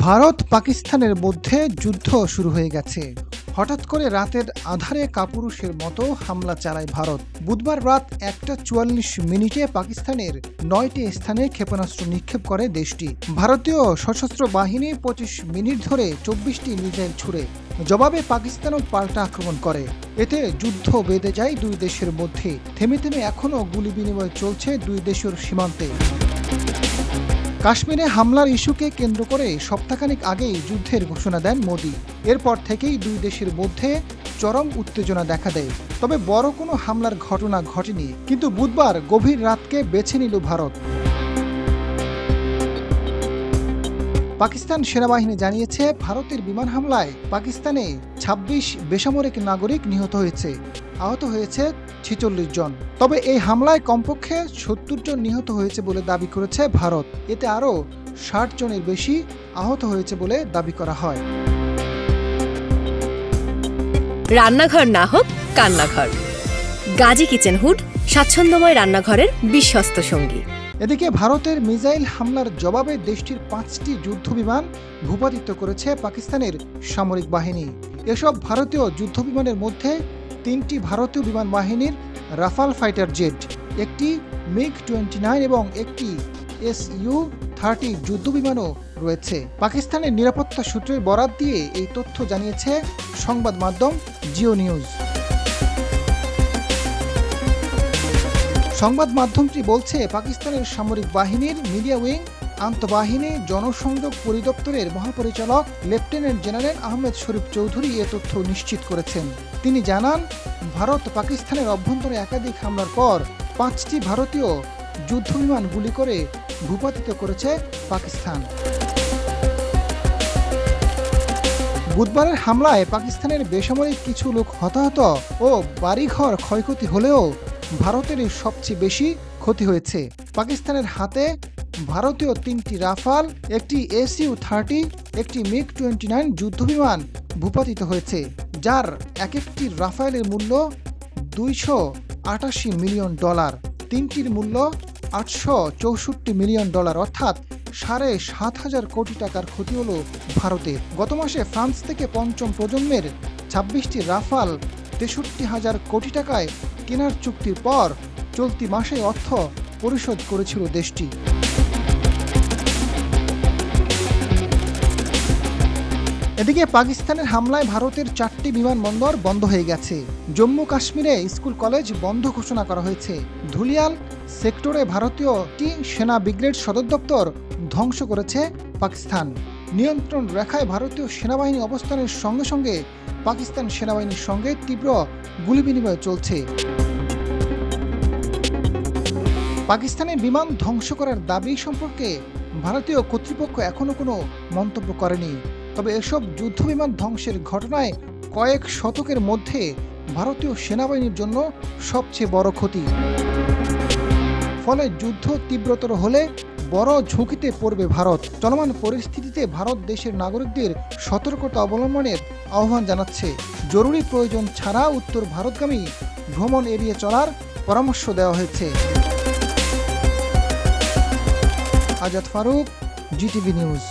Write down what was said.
ভারত পাকিস্তানের মধ্যে যুদ্ধ শুরু হয়ে গেছে। হঠাৎ করে রাতের আধারে কাপুরুষের মতো হামলা চালায় ভারত। বুধবার রাত 1:44 পাকিস্তানের 9টি স্থানে ক্ষেপণাস্ত্র নিক্ষেপ করে দেশটি। ভারতীয় সশস্ত্র বাহিনী 25 মিনিট ধরে 24টি মিসাইল ছুড়ে জবাবে পাকিস্তানও পাল্টা আক্রমণ করে। এতে যুদ্ধ বেঁধে যায় দুই দেশের মধ্যে। থেমে থেমে এখনও গুলি বিনিময় চলছে দুই দেশের সীমান্তে। কাশ্মীরে হামলার ইস্যুকে কেন্দ্র করে সপ্তাহখানেক আগেই যুদ্ধের ঘোষণা দেন মোদি। এরপর থেকেই দুই দেশের মধ্যে চরম উত্তেজনা দেখা দেয়। তবে বড় কোনো হামলার ঘটনা ঘটেনি। কিন্তু বুধবার গভীর রাতকে বেছে নিল ভারত। পাকিস্তান সেনাবাহিনী জানিয়েছে, ভারতের বিমান হামলায় পাকিস্তানে 26 বেসামরিক নাগরিক নিহত হয়েছে, আহত হয়েছে 46 জন। তবে এই হামলায় কমপক্ষে 70 জন নিহত হয়েছে বলে দাবি করেছে ভারত। এতে আরও 60 জনের বেশি আহত হয়েছে বলে দাবি করা হয়। রান্নাঘর না হোক কান্নাঘর, গাজী কিচেন হুড স্বাচ্ছন্দ্যময় রান্নাঘরের বিশ্বস্ত সঙ্গী। এদিকে ভারতের মিসাইল হামলার জবাবে দেশটির 5টি যুদ্ধবিমান ভূপাতিত করেছে পাকিস্তানের সামরিক বাহিনী। এসব ভারতীয় যুদ্ধবিমানের মধ্যে 3টি ভারতীয় বিমান বাহিনীর রাফাল ফাইটার জেট, একটি MiG-29 এবং একটি Su-30 যুদ্ধবিমানও রয়েছে। পাকিস্তানের নিরাপত্তা সূত্রের বরাত দিয়ে এই তথ্য জানিয়েছে সংবাদ মাধ্যম জিও নিউজ। সংবাদ মাধ্যমটি বলছে, পাকিস্তানের সামরিক বাহিনীর মিডিয়া উইং আন্তঃবাহিনী জনসংযোগ পরিদপ্তরের মহাপরিচালক লেফটেন্যান্ট জেনারেল আহমেদ শরীফ চৌধুরী এ তথ্য নিশ্চিত করেছেন। তিনি জানান, ভারত পাকিস্তানের অভ্যন্তরে একাধিক হামলার পর 5টি ভারতীয় যুদ্ধবিমান গুলি করে ভূপাতিত করেছে পাকিস্তান। বুধবারের হামলায় পাকিস্তানের বেসামরিক কিছু লোক হতাহত ও বাড়িঘর ক্ষয়ক্ষতি হলেও ভারতের সবচেয়ে বেশি ক্ষতি হয়েছে। পাকিস্তানের হাতে ভারতীয় 3টি রাফাল, একটি Su-30, একটি MiG-29 যুদ্ধবিমান ভূপাতিত হয়েছে, যার এক একটি রাফালের মূল্য $288 মিলিয়ন, 3টির মূল্য $864 মিলিয়ন, অর্থাৎ 7,500 কোটি টাকার ক্ষতি হল ভারতের। গত মাসে ফ্রান্স থেকে 5ম প্রজন্মের 26টি রাফাল 63,000 কোটি টাকায় কেনার চুক্তির পর চলতি মাসে অর্থ পরিশোধ করেছিল দেশটি। এদিকে পাকিস্তানের হামলায় ভারতের 4টি বিমানবন্দর বন্ধ হয়ে গেছে। জম্মু কাশ্মীরে স্কুল কলেজ বন্ধ ঘোষণা করা হয়েছে। ধুলিয়াল সেক্টরে ভারতীয়টি সেনা ব্রিগেড সদর দপ্তর ধ্বংস করেছে পাকিস্তান। নিয়ন্ত্রণ রেখায় ভারতীয় সেনাবাহিনী অবস্থানের সঙ্গে সঙ্গে পাকিস্তান সেনাবাহিনীর সঙ্গে তীব্র গুলি বিনিময় চলছে। পাকিস্তানের বিমান ধ্বংস করার দাবি সম্পর্কে ভারতীয় কর্তৃপক্ষ এখনো কোনো মন্তব্য করেনি। তবে এসব যুদ্ধবিমান ধ্বংসের ঘটনায় কয়েক শতকের মধ্যে ভারতীয় সেনাবাহিনীর জন্য সবচেয়ে বড় ক্ষতি। ফলে যুদ্ধ তীব্রতর হলে বড় ঝুঁকিতে পড়বে ভারত। চলমান পরিস্থিতিতে ভারত দেশের নাগরিকদের সতর্কতা অবলম্বনের আহ্বান জানাচ্ছে। জরুরি প্রয়োজন ছাড়া উত্তর ভারতগামী ভ্রমণ এড়িয়ে চলার পরামর্শ দেওয়া হয়েছে। Azad Farooq, Zee TV news.